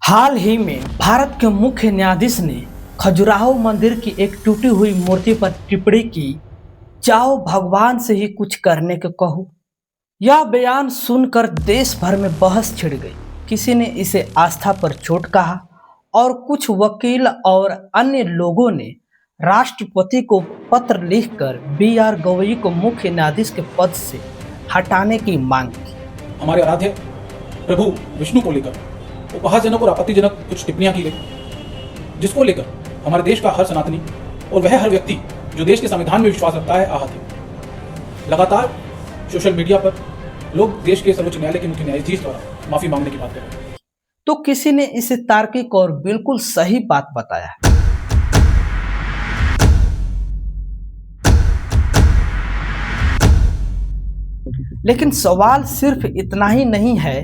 हाल ही में भारत के मुख्य न्यायाधीश ने खजुराहो मंदिर की एक टूटी हुई मूर्ति पर टिप्पणी की, जाओ भगवान से ही कुछ करने को कहो। यह बयान सुनकर देश भर में बहस छिड़ गई। किसी ने इसे आस्था पर चोट कहा और कुछ वकील और अन्य लोगों ने राष्ट्रपति को पत्र लिखकर बी.आर. गवई को मुख्य न्यायाधीश के पद से हटाने की मांग की। हमारे आराध्य प्रभु विष्णु को लेकर उपहासजनक और आपत्तिजनक कुछ टिप्पणियां की गई, जिसको लेकर हमारे देश का हर सनातनी और वह हर व्यक्ति जो देश के संविधान में विश्वास रखता है आहत है। लगातार सोशल मीडिया पर लोग देश के सर्वोच्च न्यायालय के मुख्य न्यायाधीश द्वारा माफी मांगने की बात कर रहे हैं। तो किसी ने इसे तार्किक और बिल्कुल सही बात बताया। लेकिन सवाल सिर्फ इतना ही नहीं है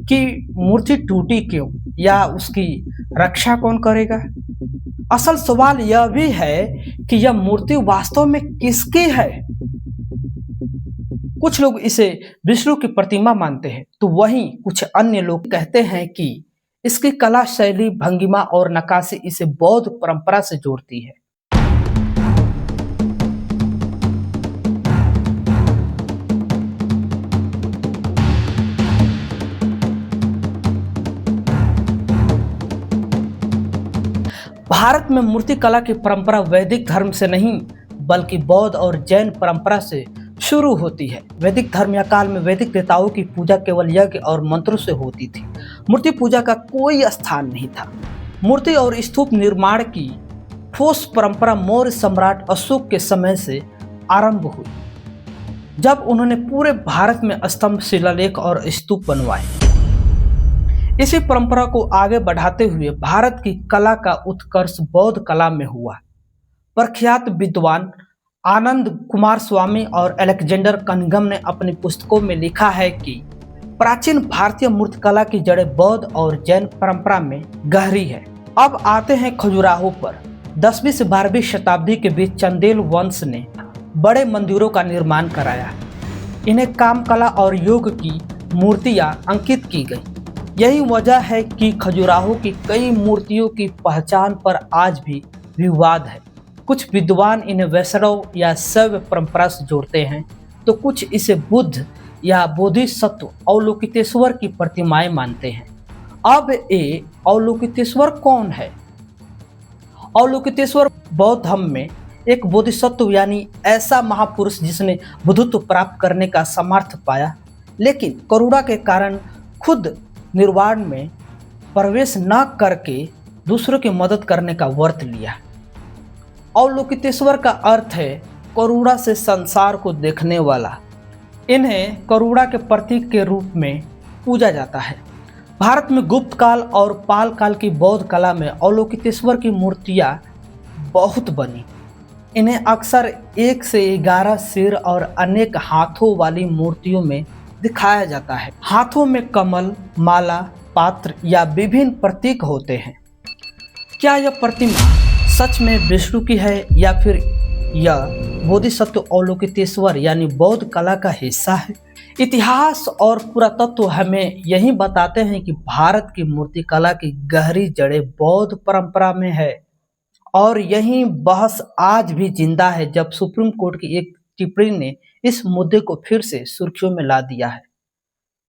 कि मूर्ति टूटी क्यों या उसकी रक्षा कौन करेगा। असल सवाल यह भी है कि यह मूर्ति वास्तव में किसकी है। कुछ लोग इसे विष्णु की प्रतिमा मानते हैं, तो वहीं कुछ अन्य लोग कहते हैं कि इसकी कला शैली, भंगिमा और नक्काशी इसे बौद्ध परंपरा से जोड़ती है। भारत में मूर्ति कला की परंपरा वैदिक धर्म से नहीं बल्कि बौद्ध और जैन परंपरा से शुरू होती है। वैदिक धर्म या काल में वैदिक देवताओं की पूजा केवल यज्ञ और मंत्रों से होती थी। मूर्ति पूजा का कोई स्थान नहीं था। मूर्ति और स्तूप निर्माण की ठोस परंपरा मौर्य सम्राट अशोक के समय से आरंभ हुई, जब उन्होंने पूरे भारत में स्तंभ, शिलालेख और स्तूप बनवाए। इसी परंपरा को आगे बढ़ाते हुए भारत की कला का उत्कर्ष बौद्ध कला में हुआ। प्रख्यात विद्वान आनंद कुमार स्वामी और अलेक्जेंडर कनिंघम ने अपनी पुस्तकों में लिखा है कि प्राचीन भारतीय मूर्तिकला की जड़ें बौद्ध और जैन परंपरा में गहरी है। अब आते हैं खजुराहो पर। 10वीं से 12वीं शताब्दी के बीच चंदेल वंश ने बड़े मंदिरों का निर्माण कराया। इन्हें कामकला और योग की मूर्तियां अंकित की गई। यही वजह है कि खजुराहो की कई मूर्तियों की पहचान पर आज भी विवाद है। कुछ विद्वान इन्हें वैष्णव या शैव परंपरा से जोड़ते हैं, तो कुछ इसे बुद्ध या बोधिसत्व अवलोकितेश्वर की प्रतिमाएं मानते हैं। अब ये अवलोकितेश्वर कौन है? अवलोकितेश्वर बौद्ध धर्म में एक बोधिसत्व यानी ऐसा महापुरुष जिसने बुद्धत्व प्राप्त करने का सामर्थ्य पाया, लेकिन करुणा के कारण खुद निर्वाण में प्रवेश न करके दूसरों की मदद करने का व्रत लिया। अवलोकितेश्वर का अर्थ है करुणा से संसार को देखने वाला। इन्हें करुणा के प्रतीक के रूप में पूजा जाता है। भारत में गुप्त काल और पाल काल की बौद्ध कला में अवलोकितेश्वर की मूर्तियां बहुत बनी। इन्हें अक्सर 1 से 11 सिर और अनेक हाथों वाली मूर्तियों में दिखाया जाता है। हाथों में कमल, माला, पात्र या विभिन्न प्रतीक होते हैं। क्या यह प्रतिमा सच में विष्णु की है या फिर यह बोधिसत्व अवलोकितेश्वर यानी बौद्ध कला का हिस्सा है? इतिहास और पुरातत्व हमें यही बताते हैं कि भारत की मूर्ति कला की गहरी जड़ें बौद्ध परंपरा में है, और यही बहस आज भी जिंदा है, जब सुप्रीम कोर्ट की एक टिप्पणी ने इस मुद्दे को फिर से सुर्खियों में ला दिया है।